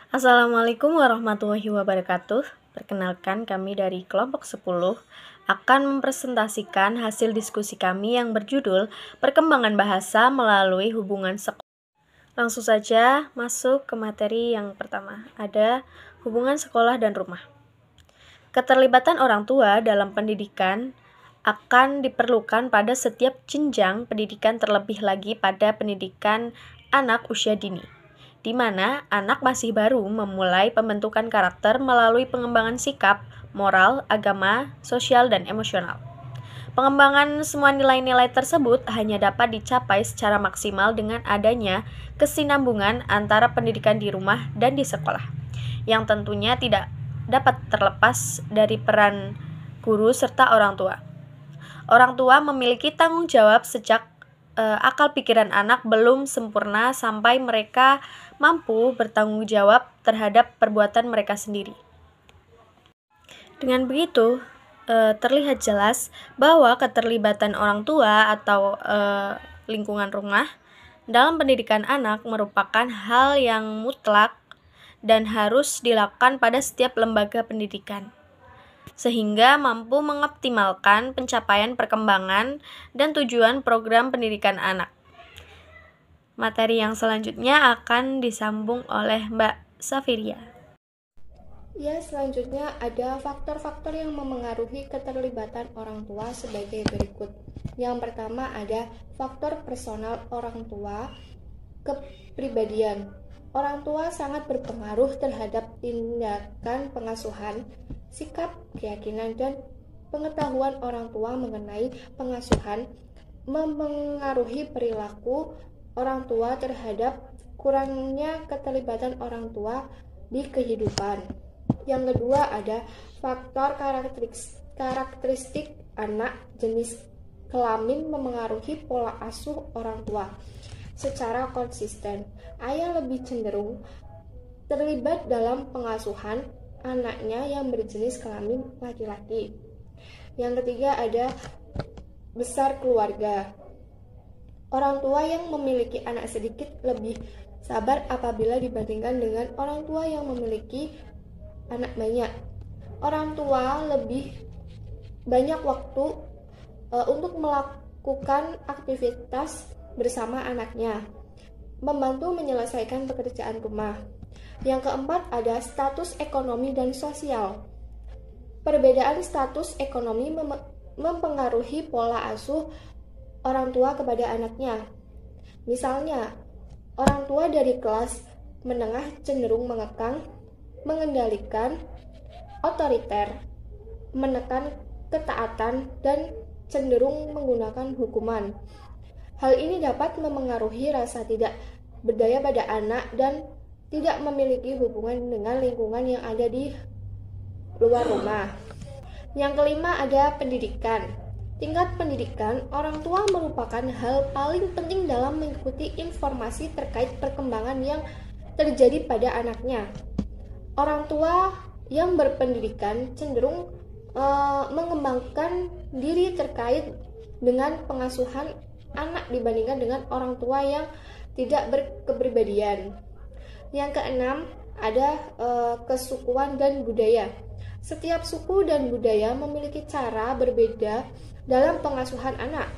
Assalamualaikum warahmatullahi wabarakatuh. Perkenalkan, kami dari kelompok 10 akan mempresentasikan hasil diskusi kami yang berjudul Perkembangan Bahasa Melalui Hubungan Sekolah. Langsung saja masuk ke materi yang pertama, ada hubungan sekolah dan rumah. Keterlibatan orang tua dalam pendidikan akan diperlukan pada setiap jenjang pendidikan, terlebih lagi pada pendidikan anak usia dini, di mana anak masih baru memulai pembentukan karakter melalui pengembangan sikap, moral, agama, sosial, dan emosional. Pengembangan semua nilai-nilai tersebut hanya dapat dicapai secara maksimal dengan adanya kesinambungan antara pendidikan di rumah dan di sekolah, yang tentunya tidak dapat terlepas dari peran guru serta orang tua. Orang tua memiliki tanggung jawab sejak akal pikiran anak belum sempurna sampai mereka mampu bertanggung jawab terhadap perbuatan mereka sendiri. Dengan begitu, terlihat jelas bahwa keterlibatan orang tua atau lingkungan rumah dalam pendidikan anak merupakan hal yang mutlak dan harus dilakukan pada setiap lembaga pendidikan, sehingga mampu mengoptimalkan pencapaian perkembangan dan tujuan program pendidikan anak. Materi yang selanjutnya akan disambung oleh Mbak Safiria. Ya, selanjutnya ada faktor-faktor yang memengaruhi keterlibatan orang tua sebagai berikut. Yang pertama ada faktor personal orang tua, kepribadian. Orang tua sangat berpengaruh terhadap tindakan pengasuhan, sikap, keyakinan, dan pengetahuan orang tua mengenai pengasuhan memengaruhi perilaku orang tua terhadap kurangnya keterlibatan orang tua di kehidupan. Yang kedua ada faktor karakteristik anak, jenis kelamin memengaruhi pola asuh orang tua secara konsisten. Ayah lebih cenderung terlibat dalam pengasuhan anaknya yang berjenis kelamin laki-laki. Yang ketiga ada besar keluarga. Orang tua yang memiliki anak sedikit lebih sabar apabila dibandingkan dengan orang tua yang memiliki anak banyak. Orang tua lebih banyak waktu untuk melakukan aktivitas bersama anaknya, membantu menyelesaikan pekerjaan rumah. Yang keempat ada status ekonomi dan sosial. Perbedaan status ekonomi mempengaruhi pola asuh orang tua kepada anaknya. Misalnya, orang tua dari kelas menengah cenderung mengekang, mengendalikan, otoriter, menekan ketaatan, dan cenderung menggunakan hukuman. Hal ini dapat memengaruhi rasa tidak berdaya pada anak dan tidak memiliki hubungan dengan lingkungan yang ada di luar rumah. Yang kelima ada pendidikan. Tingkat pendidikan orang tua merupakan hal paling penting dalam mengikuti informasi terkait perkembangan yang terjadi pada anaknya. Orang tua yang berpendidikan cenderung mengembangkan diri terkait dengan pengasuhan anak dibandingkan dengan orang tua yang tidak berkepribadian. Yang keenam ada kesukuan dan budaya. Setiap suku dan budaya memiliki cara berbeda dalam pengasuhan anak.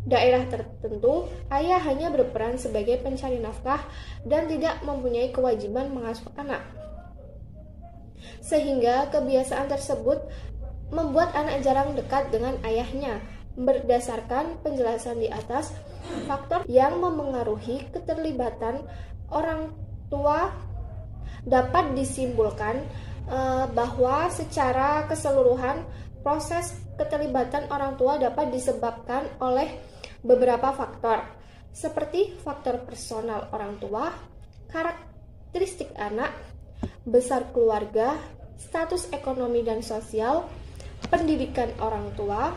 Daerah tertentu, ayah hanya berperan sebagai pencari nafkah dan tidak mempunyai kewajiban mengasuh anak. Sehingga kebiasaan tersebut membuat anak jarang dekat dengan ayahnya. Berdasarkan penjelasan di atas, faktor yang memengaruhi keterlibatan orang tua dapat disimpulkan bahwa secara keseluruhan proses keterlibatan orang tua dapat disebabkan oleh beberapa faktor, seperti faktor personal orang tua, karakteristik anak, besar keluarga, status ekonomi dan sosial, pendidikan orang tua,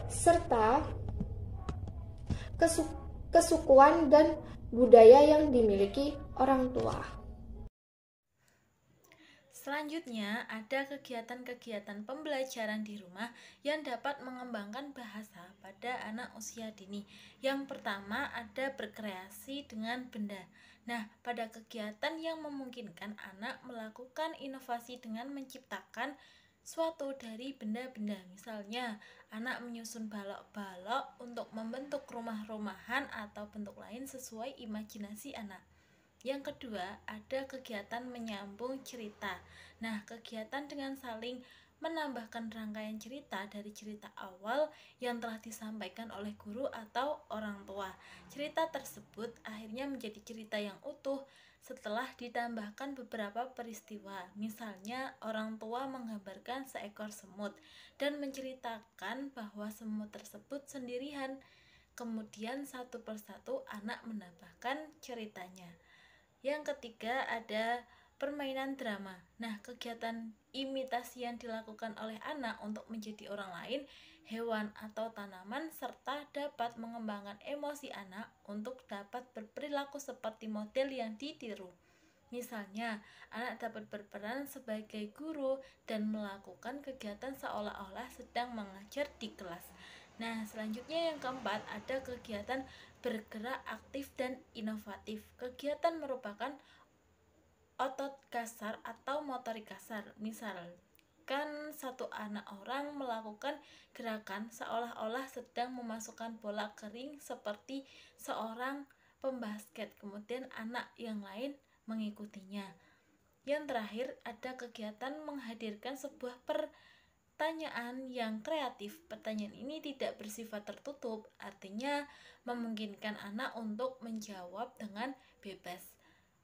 serta kesukuan dan budaya yang dimiliki orang tua. Selanjutnya, ada kegiatan-kegiatan pembelajaran di rumah yang dapat mengembangkan bahasa pada anak usia dini. Yang pertama, ada berkreasi dengan benda. Nah, pada kegiatan yang memungkinkan anak melakukan inovasi dengan menciptakan suatu dari benda-benda. Misalnya, anak menyusun balok-balok untuk membentuk rumah-rumahan atau bentuk lain sesuai imajinasi anak. Yang kedua, ada kegiatan menyambung cerita. Nah, kegiatan dengan saling menambahkan rangkaian cerita dari cerita awal yang telah disampaikan oleh guru atau orang tua. Cerita tersebut akhirnya menjadi cerita yang utuh setelah ditambahkan beberapa peristiwa. Misalnya, orang tua menggambarkan seekor semut dan menceritakan bahwa semut tersebut sendirian. Kemudian satu persatu anak menambahkan ceritanya. Yang ketiga ada permainan drama. Nah, kegiatan imitasi yang dilakukan oleh anak untuk menjadi orang lain, hewan atau tanaman, serta dapat mengembangkan emosi anak untuk dapat berperilaku seperti model yang ditiru. Misalnya, anak dapat berperan sebagai guru dan melakukan kegiatan seolah-olah sedang mengajar di kelas. Nah, selanjutnya yang keempat ada kegiatan bergerak aktif dan inovatif. Kegiatan merupakan otot kasar atau motorik kasar. Misalkan satu anak orang melakukan gerakan seolah-olah sedang memasukkan bola kering seperti seorang pembasket. Kemudian anak yang lain mengikutinya. Yang terakhir ada kegiatan menghadirkan sebuah pertanyaan yang kreatif. Pertanyaan ini tidak bersifat tertutup, artinya memungkinkan anak untuk menjawab dengan bebas.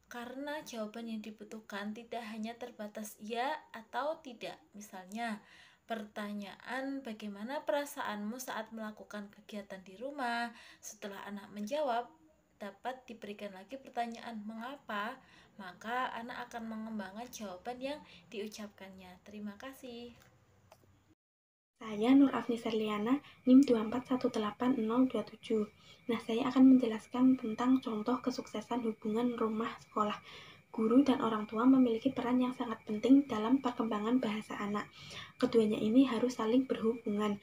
Karena jawaban yang dibutuhkan tidak hanya terbatas ya atau tidak. Misalnya, pertanyaan bagaimana perasaanmu saat melakukan kegiatan di rumah. Setelah anak menjawab, dapat diberikan lagi pertanyaan mengapa, maka anak akan mengembangkan jawaban yang diucapkannya. Terima kasih. Saya Nur Afni Serliana, NIM 2418027. Nah, saya akan menjelaskan tentang contoh kesuksesan hubungan rumah sekolah. Guru dan orang tua memiliki peran yang sangat penting dalam perkembangan bahasa anak. Keduanya ini harus saling berhubungan.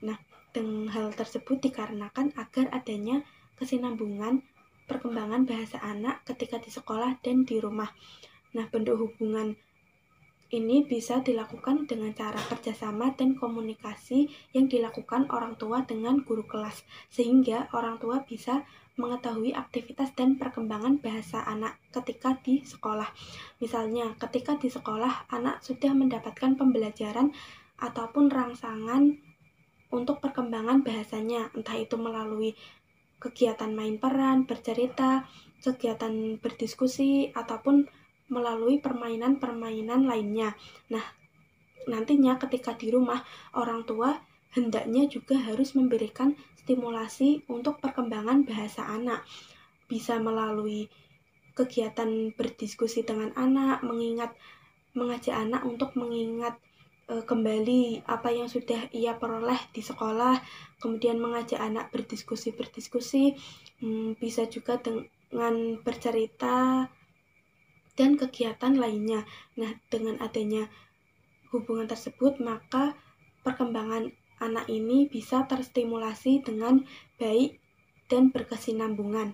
Nah, dengan hal tersebut dikarenakan agar adanya kesinambungan perkembangan bahasa anak ketika di sekolah dan di rumah. Nah, bentuk hubungan ini bisa dilakukan dengan cara kerjasama dan komunikasi yang dilakukan orang tua dengan guru kelas, sehingga orang tua bisa mengetahui aktivitas dan perkembangan bahasa anak ketika di sekolah. Misalnya, ketika di sekolah, anak sudah mendapatkan pembelajaran ataupun rangsangan untuk perkembangan bahasanya, entah itu melalui kegiatan main peran, bercerita, kegiatan berdiskusi, ataupun melalui permainan-permainan lainnya. Nah, nantinya ketika di rumah, orang tua hendaknya juga harus memberikan stimulasi untuk perkembangan bahasa anak. Bisa melalui kegiatan berdiskusi dengan anak, mengajak anak untuk mengingat kembali apa yang sudah ia peroleh di sekolah, kemudian mengajak anak berdiskusi, bisa juga dengan bercerita dan kegiatan lainnya. Nah, dengan adanya hubungan tersebut, maka perkembangan anak ini bisa terstimulasi dengan baik dan berkesinambungan.